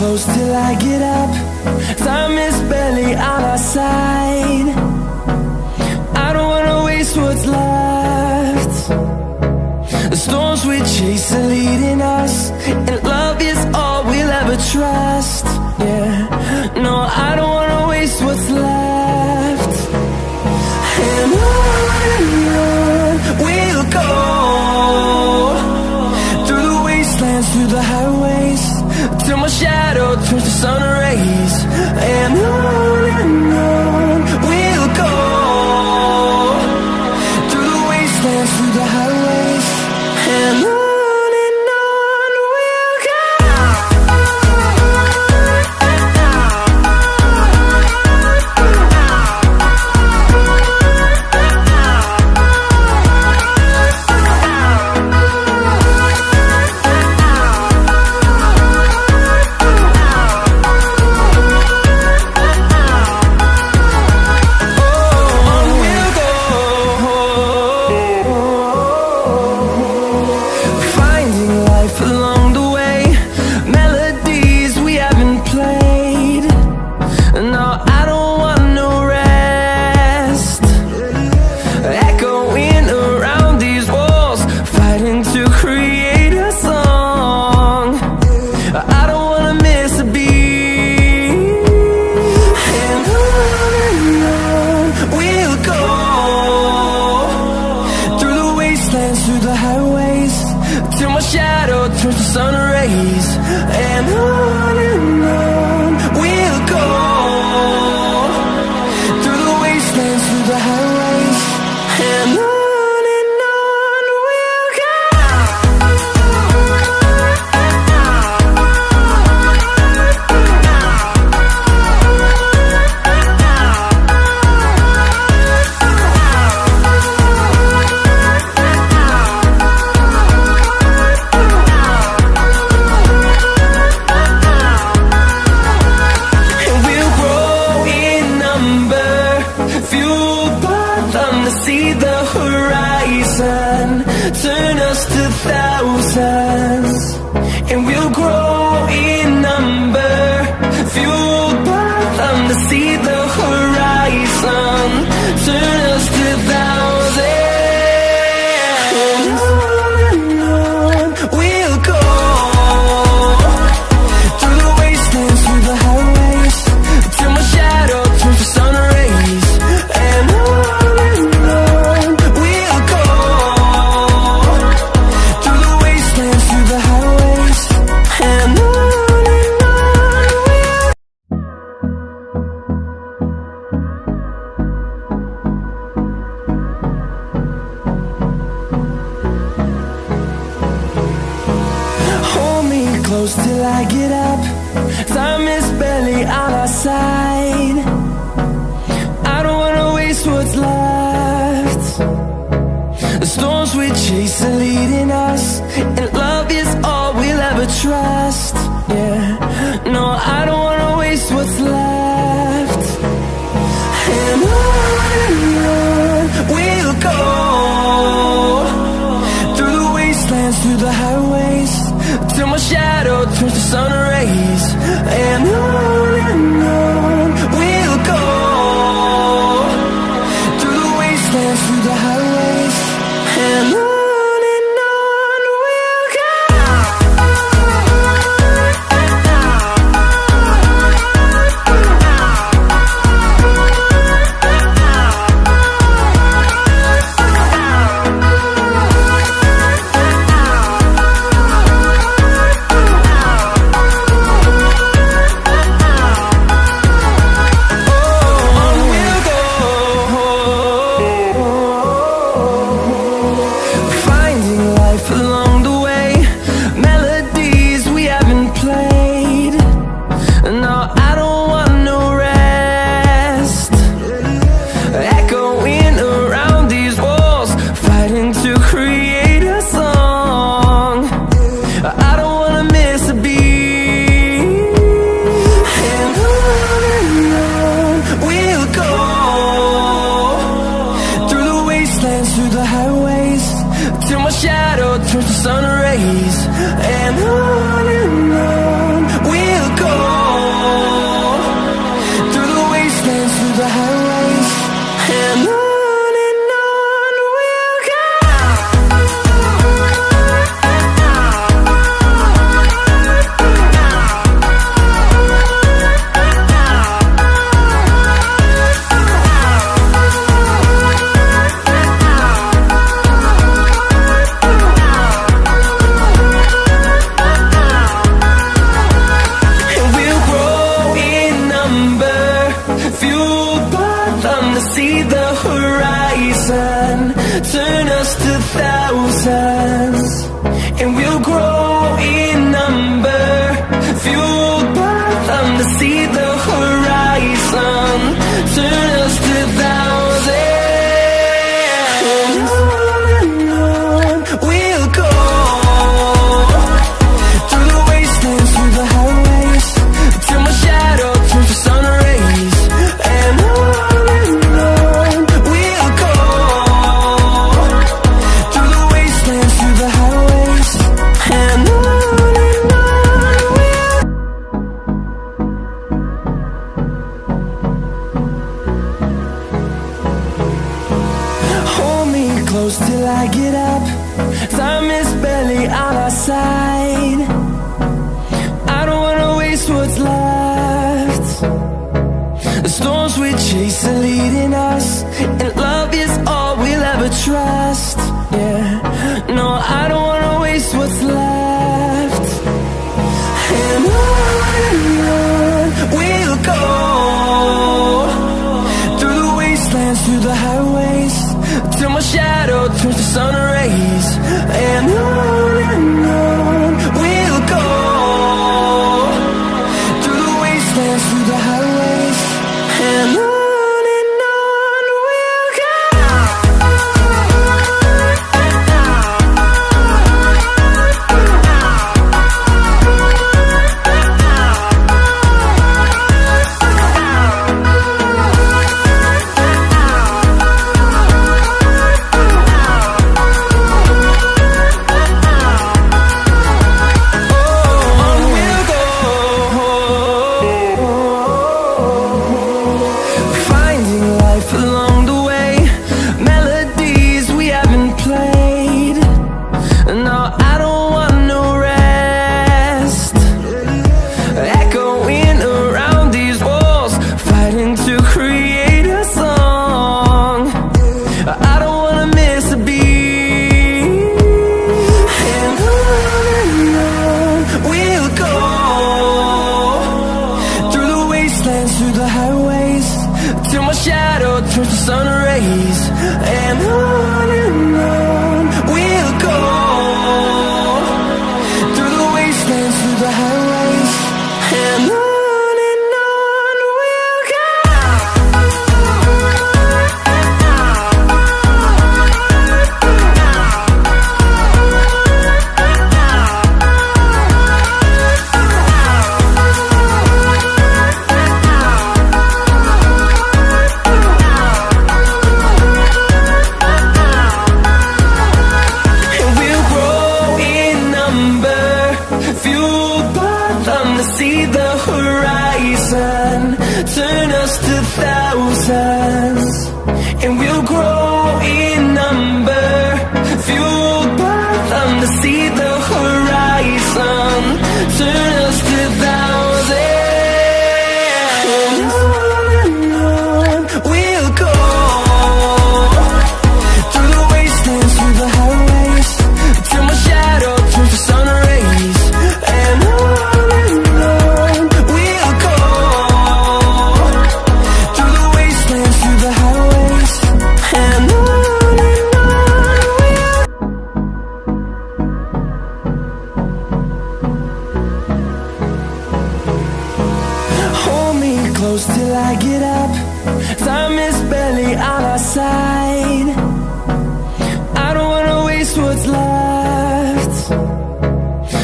close till I get up. Time is barely on our side. I don't wanna waste what's left. The storms we chase are leading us, and love is all we'll ever trust. Yeah, no, I don't wanna waste what's left. And on we'll go, through the wastelands, through the highways, till my shadow turns to sun rays. And on we'll go, through the wastelands, through the highways, and on we'll go. Through the highways, till my shadow turns to sun rays. And on we'll go, through the wastelands, through the highways, and on we'll go. See the horizon, turn us to thousands, and we'll grow in number, fueled by them to see the horizon, turn us to thousands. And on we'll go, through the wastelands, through the highways, till my shadow turns to sun rays. And close till I get up. Time is barely on our side. I don't wanna waste what's left. The storms we chase are leading us, and love is all we'll ever trust. Yeah, no, I don't wanna waste what's left. And on we'll go, through the wastelands, through the highways, till my shadow turns to sun rays. And on we'll go, through the wastelands, through the highways, and on. Turns to sun rays, and on we'll go. close till I get up. Time is barely on our side. I don't wanna waste what's left.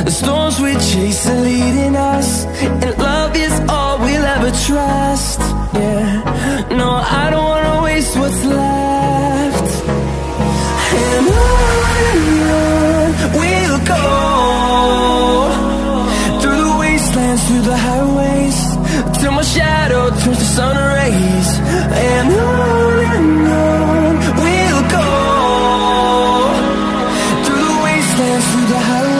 The storms we chase are leading us, and love is all we'll ever trust. Yeah, no, I don't wanna waste what's left. And on we'll go, through the wastelands, through the highways, till my shadow turns to sun rays. And on we'll go, through the wastelands, through the highways.